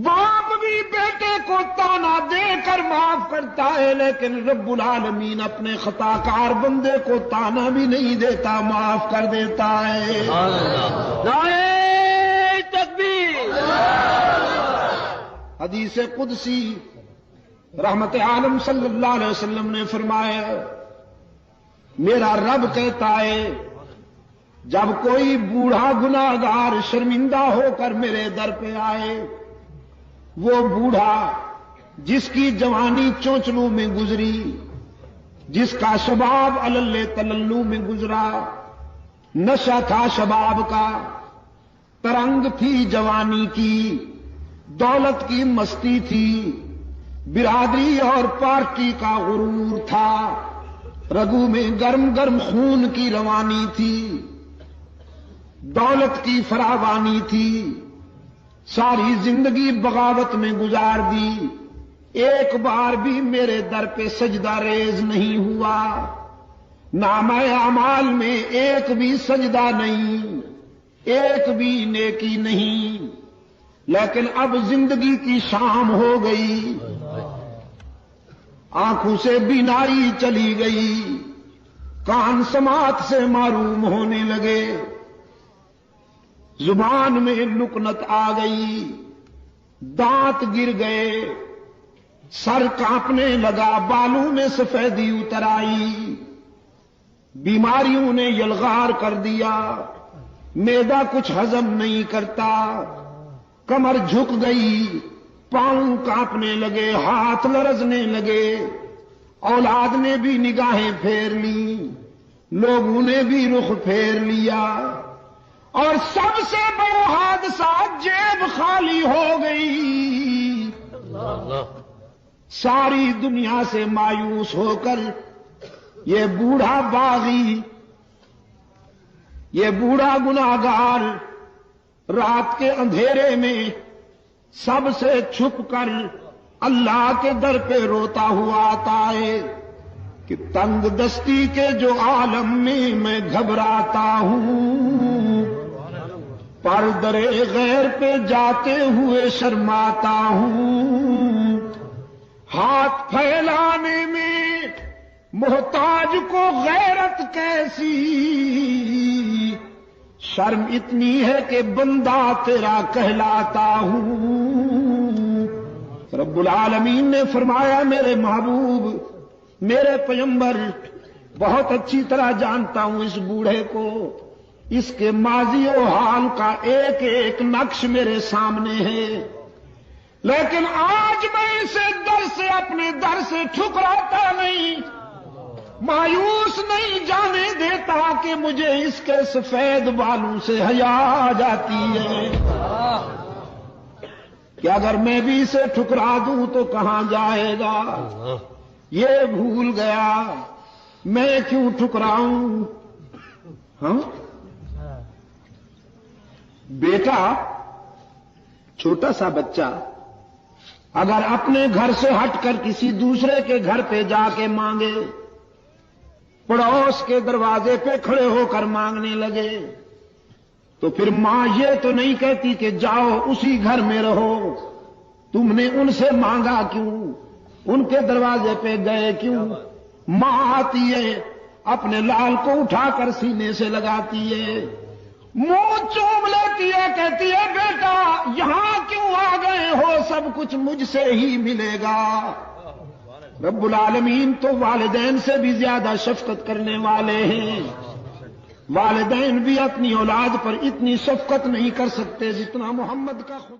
باپ بھی بیٹے کو تانا دے کر معاف کرتا ہے، لیکن رب العالمین اپنے خطا کار بندے کو تانا بھی نہیں دیتا، معاف کر دیتا ہے۔ نعرہ تکبیر۔ حدیث قدسی رحمت عالم صلی اللہ علیہ وسلم نے فرمایا، میرا رب کہتا ہے جب کوئی بوڑھا گناہگار شرمندہ ہو کر میرے در پہ آئے، وہ بوڑھا جس کی جوانی چونچلوں میں گزری، جس کا شباب علل تللو میں گزرا، نشہ تھا شباب کا، ترنگ تھی جوانی کی، دولت کی مستی تھی، برادری اور پارٹی کا غرور تھا، رگوں میں گرم گرم خون کی روانی تھی، دولت کی فراوانی تھی، ساری زندگی بغاوت میں گزار دی، ایک بار بھی میرے در پہ سجدہ ریز نہیں ہوا، نامہ اعمال میں ایک بھی سجدہ نہیں، ایک بھی نیکی نہیں، لیکن اب زندگی کی شام ہو گئی، آنکھوں سے بینائی چلی گئی، کان سماعت سے معروم ہونے لگے، زبان میں لکنت آ گئی، دانت گر گئے، سر کانپنے لگا، بالوں میں سفیدی اتر آئی، بیماریوں نے یلغار کر دیا، معدہ کچھ ہضم نہیں کرتا، کمر جھک گئی، پاؤں کانپنے لگے، ہاتھ لرزنے لگے، اولاد نے بھی نگاہیں پھیر لی، لوگوں نے بھی رخ پھیر لیا، اور سب سے بڑا حادثہ جیب خالی ہو گئی، ساری دنیا سے مایوس ہو کر یہ بوڑھا باغی، یہ بوڑھا گناہگار رات کے اندھیرے میں سب سے چھپ کر اللہ کے در پہ روتا ہوا آتا ہے کہ تنگ دستی کے جو عالم میں گھبراتا ہوں، پر درے غیر پہ جاتے ہوئے شرماتا ہوں، ہاتھ پھیلانے میں محتاج کو غیرت کیسی، شرم اتنی ہے کہ بندہ تیرا کہلاتا ہوں۔ رب العالمین نے فرمایا میرے محبوب، میرے پیغمبر، بہت اچھی طرح جانتا ہوں اس بوڑھے کو، اس کے ماضی و حال کا ایک ایک نقش میرے سامنے ہے، لیکن آج میں اسے در سے اپنے در سے ٹھکراتا نہیں، مایوس نہیں جانے دیتا کہ مجھے اس کے سفید بالوں سے حیا آ جاتی ہے کہ اگر میں بھی اسے ٹھکرا دوں تو کہاں جائے گا، یہ بھول گیا میں کیوں ٹھکراؤں۔ ہاں بیٹا، چھوٹا سا بچہ اگر اپنے گھر سے ہٹ کر کسی دوسرے کے گھر پہ جا کے مانگے، پڑوس کے دروازے پہ کھڑے ہو کر مانگنے لگے، تو پھر ماں یہ تو نہیں کہتی کہ جاؤ اسی گھر میں رہو، تم نے ان سے مانگا کیوں، ان کے دروازے پہ گئے کیوں؟ ماں آتی ہے، اپنے لال کو اٹھا کر سینے سے لگاتی ہے، منہ چوم لیتی ہے، کہتی ہے بیٹا یہاں کیوں آ گئے ہو، سب کچھ مجھ سے ہی ملے گا۔ رب العالمین تو والدین سے بھی زیادہ شفقت کرنے والے ہیں، والدین بھی اپنی اولاد پر اتنی شفقت نہیں کر سکتے جتنا محمد کا خود